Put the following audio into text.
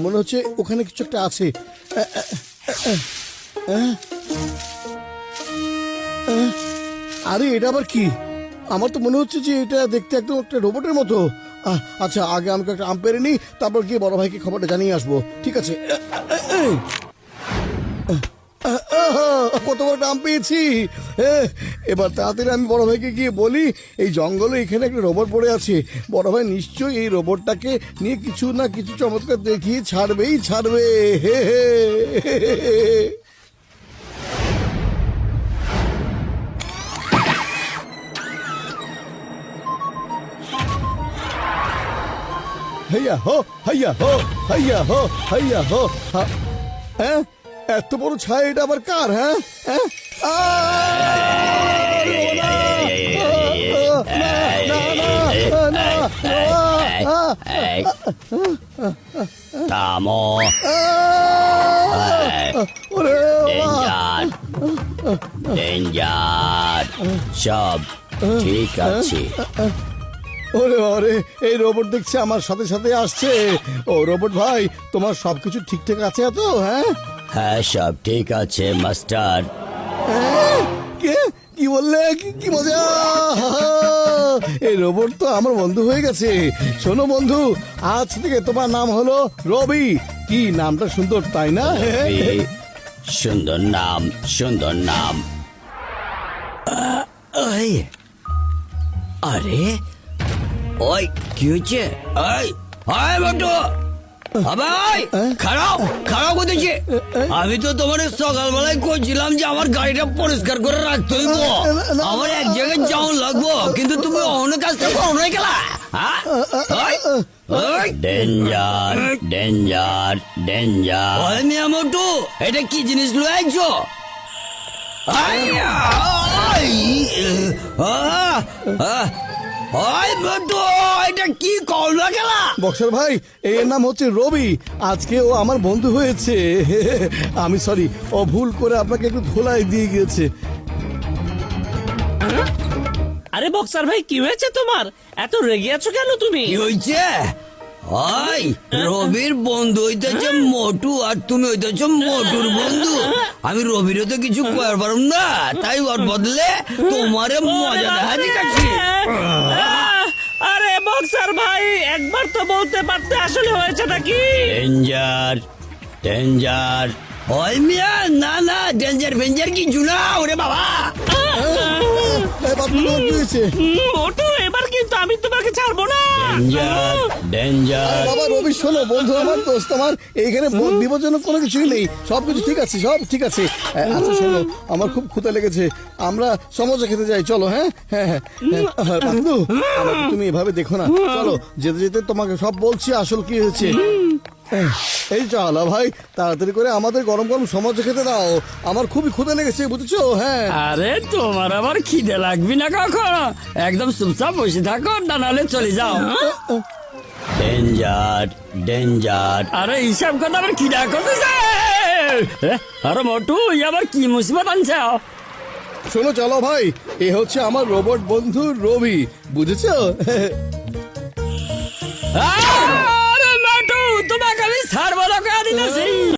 মনে হচ্ছে ওখানে কিছু একটা আছে। আরে এটা আবার কি? আমার তো মনে হচ্ছে যে এটা দেখতে একদম একটা রোবটের মতো। আচ্ছা, আগে আমাকে একটা আম পেরে নিই, তারপর গিয়ে বড় ভাইকে খবরটা জানিয়ে আসবো। ঠিক আছে। কত বড় আম পেয়েছি! এবার তাড়াতাড়ি আমি বড় ভাইকে গিয়ে বলি এই জঙ্গলে এখানে একটা রোবট পড়ে আছে। বড় ভাই নিশ্চয়ই এই রোবটটাকে নিয়ে কিছু না কিছু চমৎকার দেখিয়ে ছাড়বেই ছাড়বে। হে হে হাইয়া হো হাইয়া হো হাইয়া হো হাইয়া হো। হ্যাঁ, এত বড় ছায়া এটা আবার কার? হ্যাঁ হ্যাঁ, থামো। ডেঞ্জার, ডেঞ্জার, সব ঠিক আছে। ওরে ওরে, এই রোবট দেখছি আমার সাথে সাথে আসছে। ও রোবট ভাই, তোমার সবকিছু ঠিকঠাক আছে তো? হ্যাঁ হ্যাঁ, সব ঠিক আছে মাস্টার। কি বললে? কি মজা! এই রোবট তো আমার বন্ধু হয়ে গেছে। শোনো বন্ধু, আজ থেকে তোমার নাম হলো রবি। কি নামটা সুন্দর, তাই না? সুন্দর নাম, সুন্দর নাম। আরে ওই কি হয়েছে? খারাপ খারাপ হতেছে। আমি তো তোমার সকালবেলায় করছিলাম যে আমার গাড়িটা পরিষ্কার করে রাখতে হইব, আমার এক জায়গায় যাওয়া লাগবো, কিন্তু তুমি অন্য কাজটা করো নাই গেলা। Danger, danger, danger. আমি মোটু, এটা কি জিনিস লয়ে আইছো? এটা কি করলো গেলা? বক্সার ভাই, এর নাম হচ্ছে রবি। আজকে ও আমার বন্ধু হয়েছে। আমি সরি, ও ভুল করে আপনাকে একটু ধোলাই দিয়ে গিয়েছে। আরে বক্সার ভাই, কি হয়েছে তোমার? এত রেগে আছো কেন তুমি? কি হয়েছে? রবির বন্ধু হইতেছে মোটু, আর তুমি হইতেছ মোটুর বন্ধু। আমি রবিরও তো কিছু করার পারব না, তাই ওর বদলে তোমারে মজা দেখা দিচ্ছি। আরে বক্সার ভাই, একবার তো বলতে পারতে আসলে হয়েছে নাকি? Danger, danger. ওই মিয়া, না না, ডেঞ্জার ফেঞ্জার কিছু না। ওরে বাবা, মোটু, এবার কিন্তু আমি তোমাকে ছাড়বো না। Danger, danger. বাবা রবি, শোনো, বন্ধু আমার, দোস্ত আমার, এইখানে বিপজ্জনক কোনো কিছুই নেই। সবকিছু ঠিক আছে, সব ঠিক আছে। আচ্ছা শোনো, আমার খুব ক্ষুধা লেগেছে, আমরা সমোসা খেতে যাই, চলো। হ্যাঁ হ্যাঁ হ্যাঁ, বন্ধু আমাকে তুমি এভাবে দেখো না, চলো। যেতে যেতে তোমাকে সব বলছি আসল কি হয়েছে। এই চলো ভাই, তাড়াতাড়ি করে আমাদের গরম গরম সমোসা খেতে দাও, আমার খুবই ক্ষুধা লেগেছে, বুঝেছো? হ্যাঁ। আরে তোমার আবার খিদে লাগবি না কখনো, একদম চুপচাপ বসে থাকো, না নাহলে চলে যাও। Danger, danger. আরে হিসাব কথা আবার খিদা করতেছে। আরে মোটু, আবার কি মুসিবত আনছে? শোনো, চলো ভাই, এ হচ্ছে আমার রোবট বন্ধু রবি, বুঝেছো? আরে মোটু, তোমাকে আমি ছাড়বো না,